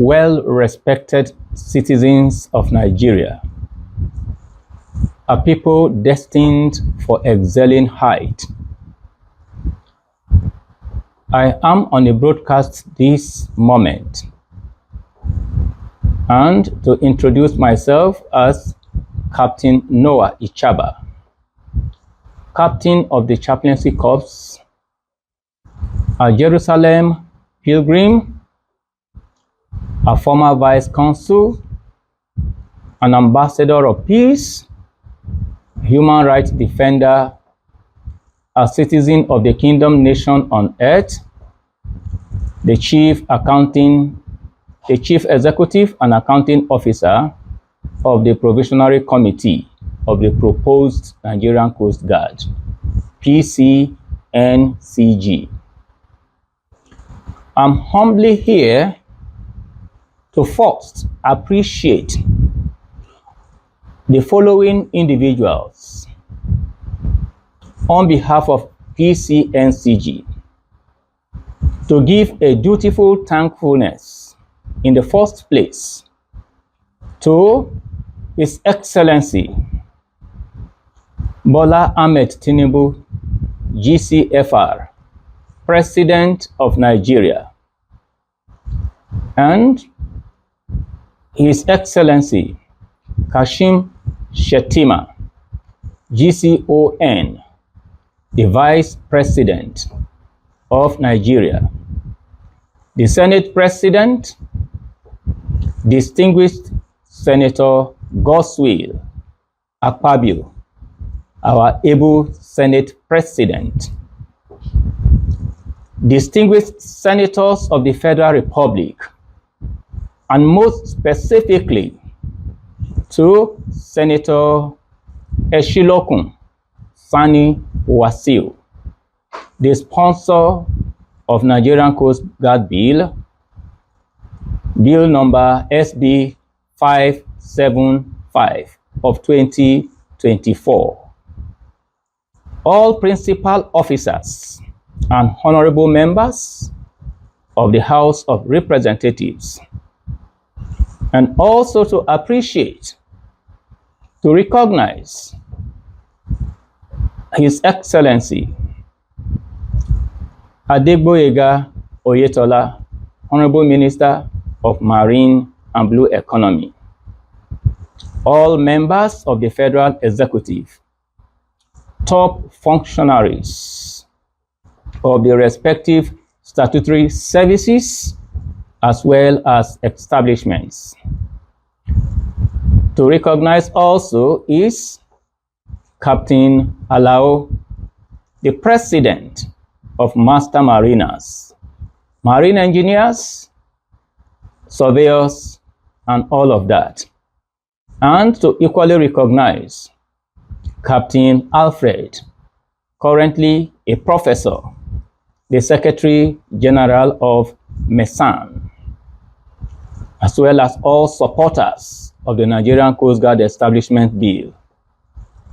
well-respected citizens of Nigeria, a people destined for excelling height. I am on a broadcast this moment, and to introduce myself as Captain Noah Ichaba, Captain of the Chaplaincy Corps, a Jerusalem pilgrim, a former Vice Consul, an Ambassador of Peace, human rights defender, a citizen of the Kingdom Nation on Earth, the Chief Executive and Accounting Officer of the Provisionary Committee of the proposed Nigerian Coast Guard, PCNCG. I'm humbly here to first appreciate the following individuals on behalf of PCNCG, to give a dutiful thankfulness in the first place to His Excellency Bola Ahmed Tinubu, GCFR, President of Nigeria, and His Excellency Kashim Shettima, GCON, the Vice President of Nigeria, the Senate President, Distinguished Senator Godswill Akpabio, our able Senate President, distinguished senators of the Federal Republic, and most specifically to Senator Eshilokun Sani Wasiu, the sponsor of Nigerian Coast Guard Bill number SB 575 of 2024. All principal officers and honorable members of the House of Representatives, and also to appreciate, to recognize His Excellency Adegboyega Oyetola, Honorable Minister of Marine and Blue Economy, all members of the Federal Executive, top functionaries of the respective statutory services as well as establishments. To recognize also is Captain Alao, the President of Master Mariners, Marine Engineers, Surveyors, and all of that. And to equally recognize Captain Alfred, currently a professor, the Secretary General of MESAN, as well as all supporters of the Nigerian Coast Guard Establishment Bill,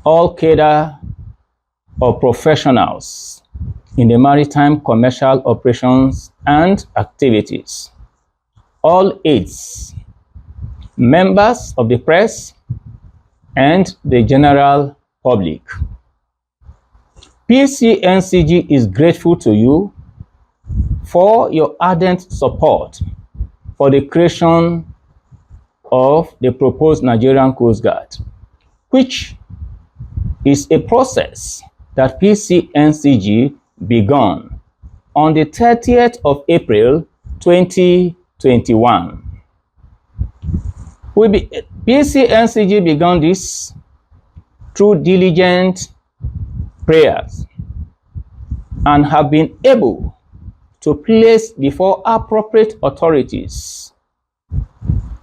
all cadre of professionals in the maritime commercial operations and activities, all aides, members of the press, and the general public. PCNCG is grateful to you for your ardent support for the creation of the proposed Nigerian Coast Guard, which is a process that PCNCG began on the 30th of April 2021. PCNCG began this through diligent prayers and have been able to place before appropriate authorities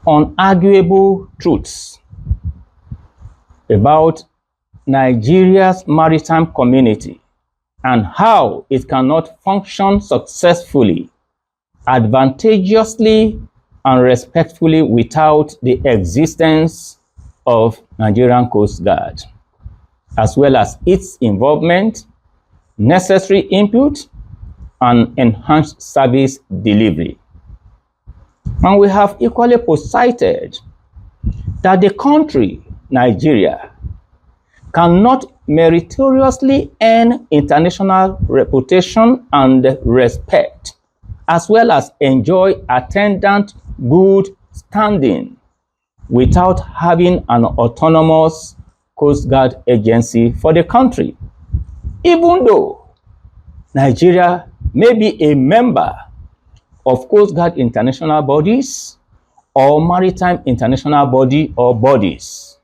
unarguable truths about Nigeria's maritime community and how it cannot function successfully, advantageously, and respectfully without the existence of Nigerian Coast Guard, as well as its involvement, necessary input, and enhanced service delivery. And we have equally posited that the country, Nigeria, cannot meritoriously earn international reputation and respect, as well as enjoy attendant good standing without having an autonomous Coast Guard agency for the country. Even though Nigeria may be a member of Coast Guard international bodies or maritime international body or bodies,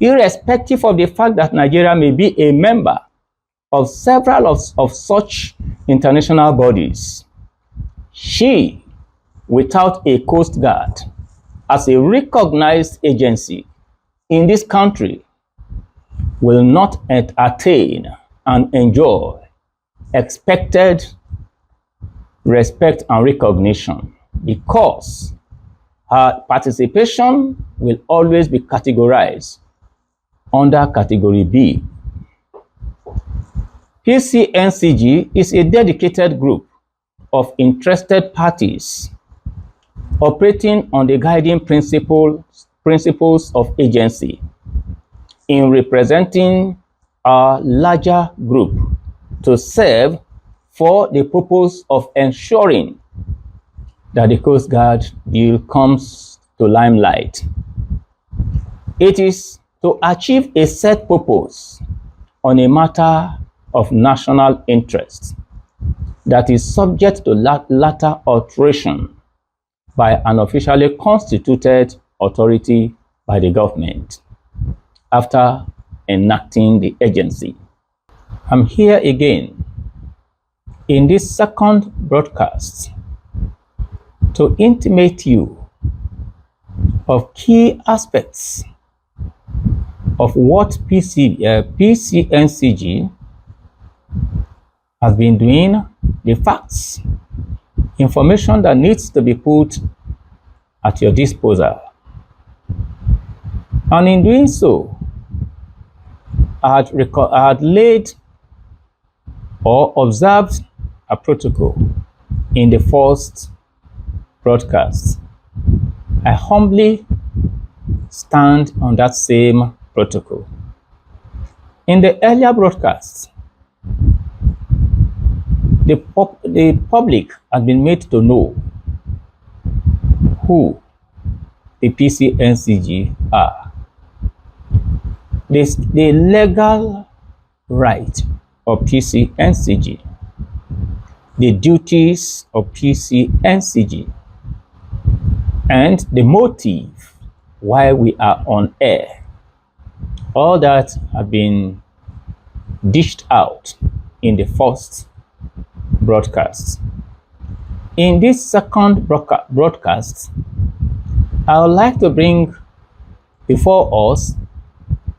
irrespective of the fact that Nigeria may be a member of several of such international bodies, she, without a Coast Guard as a recognized agency in this country, will not attain and enjoy expected respect and recognition, because her participation will always be categorized under Category B. PCNCG is a dedicated group of interested parties operating on the guiding principles of agency in representing a larger group to serve for the purpose of ensuring that the Coast Guard bill comes to limelight. It is to achieve a set purpose on a matter of national interest that is subject to latter alteration by an officially constituted authority by the government after enacting the agency. I'm here again in this second broadcast to intimate you of key aspects of what PCNCG has been doing, the facts, information that needs to be put at your disposal. And in doing so, I had laid or observed a protocol in the first broadcast. I humbly stand on that same protocol. In the earlier broadcasts, the public has been made to know who the PCNCG are, the legal right of PCNCG, the duties of PCNCG, and the motive why we are on air. All that have been dished out in the first broadcast. In this second broadcast, I would like to bring before us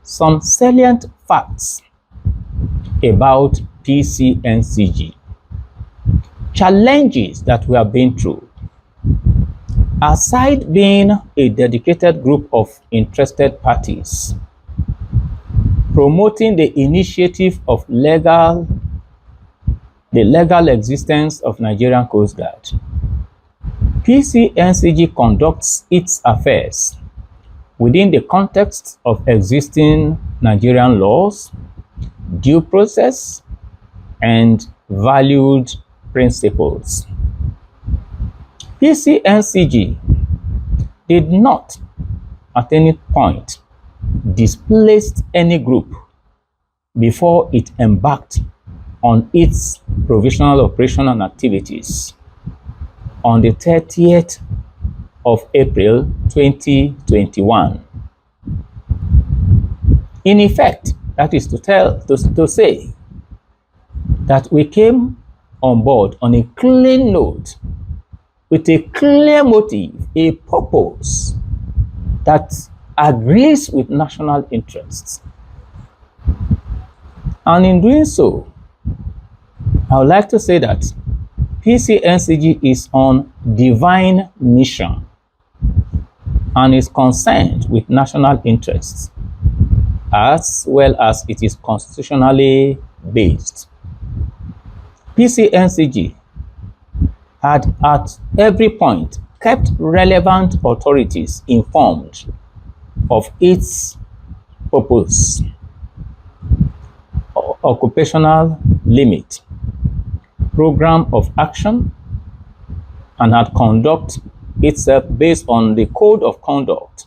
some salient facts about PCNCG, challenges that we have been through. Aside being a dedicated group of interested parties promoting the initiative of the legal existence of Nigerian Coast Guard, PCNCG conducts its affairs within the context of existing Nigerian laws, due process, and valued principles. PCNCG did not at any point displace any group before it embarked on its provisional operation and activities on the 30th of April 2021. In effect, that is to say that we came on board on a clean note, with a clear motive, a purpose that agrees with national interests. And in doing so, I would like to say that PCNCG is on divine mission and is concerned with national interests, as well as it is constitutionally based. PCNCG had at every point kept relevant authorities informed of its purpose, occupational limit, program of action, and had conduct itself based on the code of conduct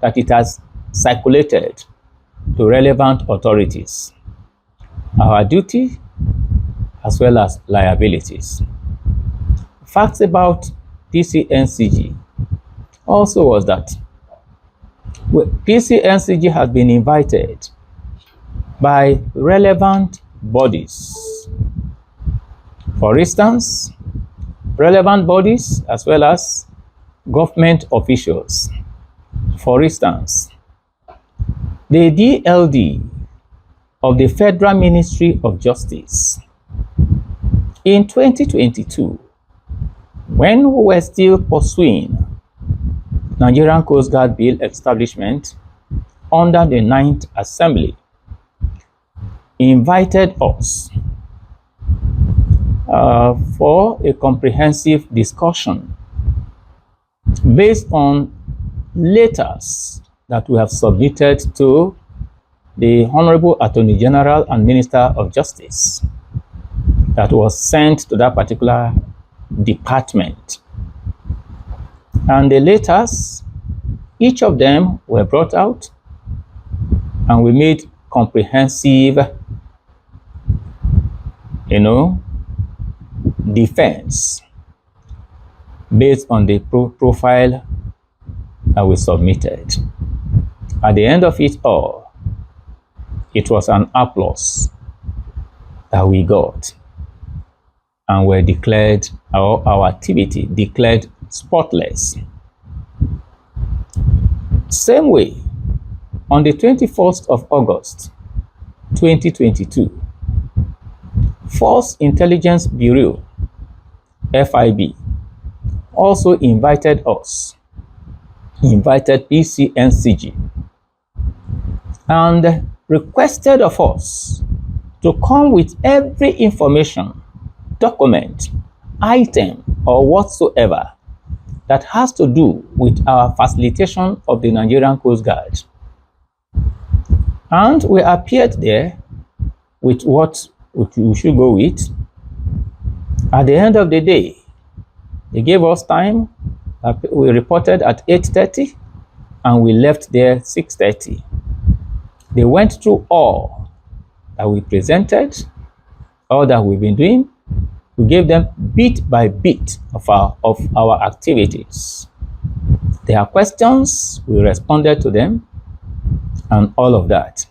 that it has circulated to relevant authorities. Our duty as well as liabilities. Facts about PCNCG also was that PCNCG has been invited by relevant bodies. For instance, relevant bodies as well as government officials. For instance, the DLD of the Federal Ministry of Justice in 2022, when we were still pursuing Nigerian Coast Guard Bill establishment under the 9th Assembly, invited us for a comprehensive discussion based on letters that we have submitted to the Honorable Attorney General and Minister of Justice that was sent to that particular department. And the letters, each of them were brought out and we made comprehensive, defense based on the profile that we submitted. At the end of it all, it was an applause that we got, and were declared, our activity declared spotless. Same way, on the 21st of August 2022, Force Intelligence Bureau, FIB, also invited PCNCG, and requested of us to come with every information, document, item, or whatsoever that has to do with our facilitation of the Nigerian Coast Guard. And we appeared there with what we should go with. At the end of the day, they gave us time. We reported at 8:30 and we left there 6:30. They went through all that we presented, all that we've been doing. We gave them bit by bit of our activities. Their questions, we responded to them, and all of that.